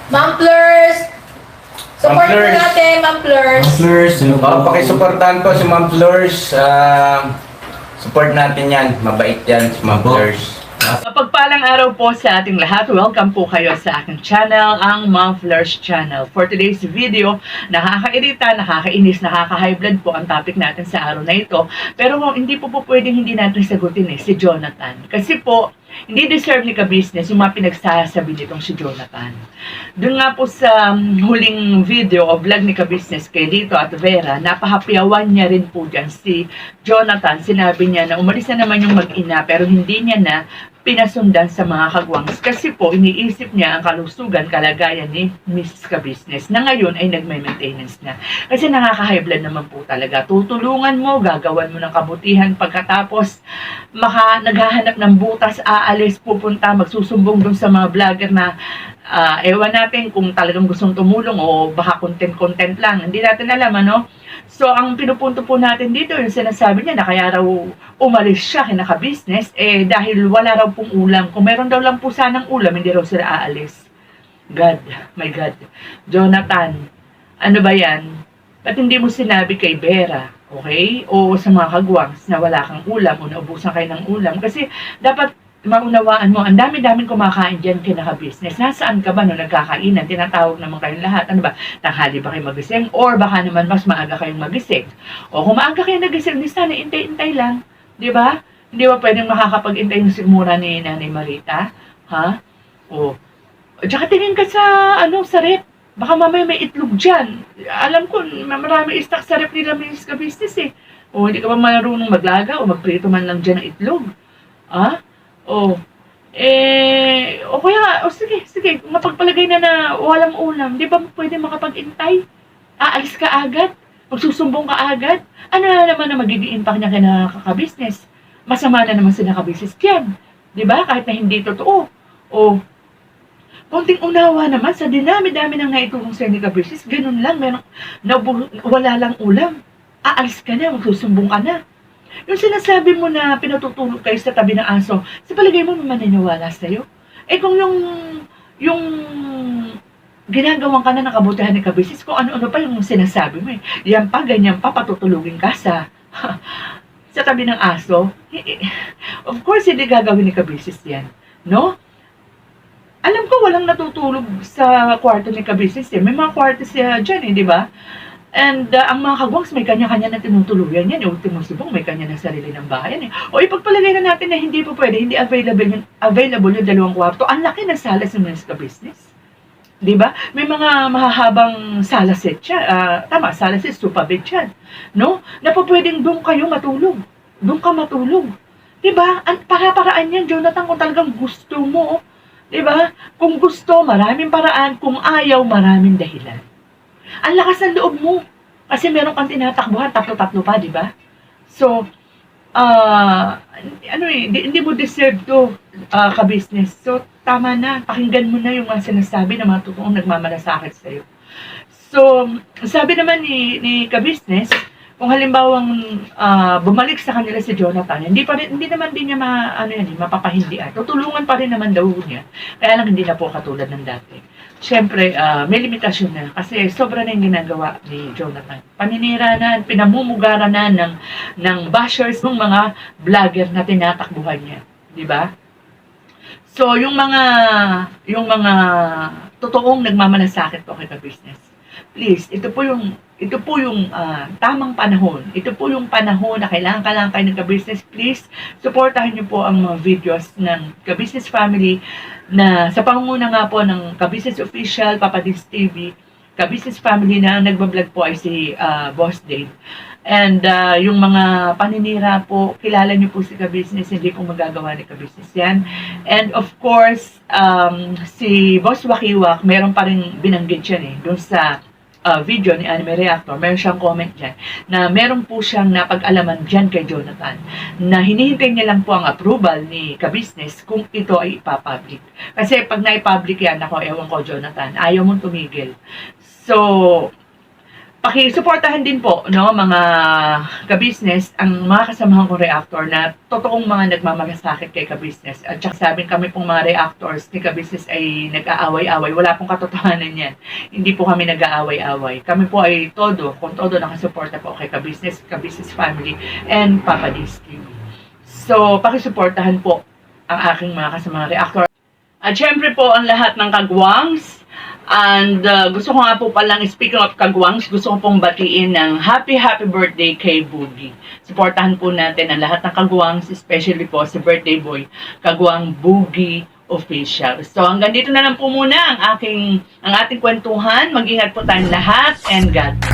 Ma'am Fleurs! Support po natin, Ma'am Fleurs. Ma'am Fleurs, Pakisuportahan po si Ma'am Fleurs. Support natin yan. Mabait yan si Ma'am Fleurs. Mapagpalang araw po sa ating lahat. Welcome po kayo sa aking channel, ang Ma'am Fleurs Channel. For today's video, nakakairita, nakakainis, nakaka-high blood po ang topic natin sa araw na ito. Pero hindi po pwedeng hindi natin sagutin si Jonathan. Kasi po, hindi deserve ni ka-business yung mga pinagsasabi nitong si Jonathan. Doon nga po sa huling video o vlog ni ka-business kay Dito at Vera, napahapyawan niya rin po dyan si Jonathan. Sinabi niya na umalis na naman yung mag-ina pero hindi niya na pinasundan sa mga kagwangs kasi po iniisip niya ang kalusugan, kalagayan ni Mrs. Ka-business na ngayon ay nagme-maintenance na. Kasi nakaka-high blood naman po talaga. Tutulungan mo, gagawan mo ng kabutihan pagkatapos naghahanap ng butas, aalis, pupunta, magsusumbong dun sa mga vlogger na ewan natin kung talagang gustong tumulong o baka content-content lang. Hindi natin alam, ano? So, ang pinupunto po natin dito, yung sinasabi niya na kaya raw umalis siya kinaka-business, dahil wala raw pong ulam. Kung meron daw lang po sanang ulam, hindi raw sila aalis. God, my God. Jonathan, ano ba yan? Ba't hindi mo sinabi kay Vera, okay? O sa mga kagwangs na wala kang ulam o naubusan kayo ng ulam? Kasi dapat maunawaan mo, ang dami-daming kumakain dyan kinaka-business. Nasaan ka ba no nagkakainan? Tinatawag naman kayong lahat. Ano ba? Tanghali ba kayo magising? Or baka naman mas maaga kayong magising? O kung maaga kayo nagising, di sana intay-intay lang. Di ba? Hindi ba pwedeng makakapag-intay yung sigmura ni Nanay Marita? Ha? O. Tsaka tingin ka sa, sa rep. Baka mamaya may itlog dyan. Alam ko, marami stock sa rep nila Mrs. Ka-business O, hindi ka ba marunong maglaga o magprito man lang dyan ng itlog? Ha? O kaya, sige, mapagpalagay na walang ulam, di ba pwede makapag-intay? Aalis ka agad? Magsusumbong ka agad? Ano na naman na magiging impact niya kaka-business? Masama na naman sila ka-business yan. Di ba? Kahit na hindi totoo. O, konting unawa naman sa dinami-dami na naitulong sa ni ka-business, ganun lang, wala lang ulam. Aalis ka na, magsusumbong ka na. Yung sinasabi mo na pinatutulog kayo sa tabi ng aso, sa palagay mo maniniwala sa'yo? Kung yung ginagawang ka na nakabutihan ni ka-business, kung ano-ano pa yung sinasabi mo yan pa, ganyan pa, patutulugin ka sa tabi ng aso, of course, hindi gagawin ni ka-business yan. No? Alam ko, walang natutulog sa kwarto ni ka-business May mga kwarto siya dyan di ba? And ang mga kagwangs, may kanya-kanya na tinutuluyan yan. Ultimo subong, may kanya na sarili ng bahay O ipagpalagay na natin na hindi po pwede, hindi available yung dalawang kwarto. Ang laki ng salas ng Mrs. Ka-business. Diba? May mga mahahabang salaset siya. Tama, salaset, supabed yan. No? Na po pwedeng doon kayo matulog. Doon ka matulog. Diba? Para-paraan yan, Jonathan, kung talagang gusto mo. Diba? Kung gusto, maraming paraan. Kung ayaw, maraming dahilan. Ang lakas ng loob mo. Kasi meron kang tinatakbuhan, tatlo-tatlo pa, di ba? So, hindi mo deserve to ka-business. So, tama na. Pakinggan mo na yung mga sinasabi ng mga totoong nagmamalasakit sa'yo. So, sabi naman ni ka-business, kung halimbawang bumalik sa kanila si Jonathan, hindi naman din niya mapapahindian. Tutulungan pa rin naman daw niya. Kaya lang hindi na po katulad ng dati. Siyempre, may limitasyon na kasi sobra na yung ginagawa ni Jonathan. Paninira na, pinamumugaran na ng bashers ng mga vlogger na tinatakbuhan niya. Di ba? So, yung mga totoong nagmamalasakit po kay ka-business, please, ito po yung tamang panahon. Ito po yung panahon na kailangan kayo ng ka-business. Please, supportahan niyo po ang mga videos ng ka-business family na sa pangunguna nga po ng ka-business official, Papa Dins TV, ka-business family na nagbablog po ay si Boss Dave. And yung mga paninira po, kilala niyo po si ka-business, hindi po magagawa ni ka-business yan. And of course, si Boss Wakiwak, meron pa rin binanggit yan doon sa video ni Anime Reactor, meron siyang comment dyan na meron po siyang napag-alaman dyan kay Jonathan na hinihintay niya lang po ang approval ni ka-business kung ito ay ipapublic. Kasi pag na-public yan, ewan ko Jonathan, ayaw mong tumigil. So, Pakisuportahan din po, no, mga ka-business, ang mga kasamahan kong reactor na totoong mga nagmamalasakit kay ka-business. At saka sabing kami pong mga reactors ni ka-business ay nag-aaway-away. Wala pong katotohanan yan. Hindi po kami nag-aaway-away. Kami po ay kung todo nakasuporta po kay ka-business family, and Papa Diski. So, pakisuportahan po ang aking mga kasamang reactor. At syempre po, ang lahat ng kagwangs. And gusto ko nga po palang, speaking of kagwangs, gusto ko pong batiin ng happy birthday kay Boogie. Suportahan po natin ang lahat ng kagwangs, especially po si birthday boy, Kagwang Boogie Official. So hanggang dito na lang po muna ang ating kwentuhan. Mag-ingat po tayong lahat, and God bless.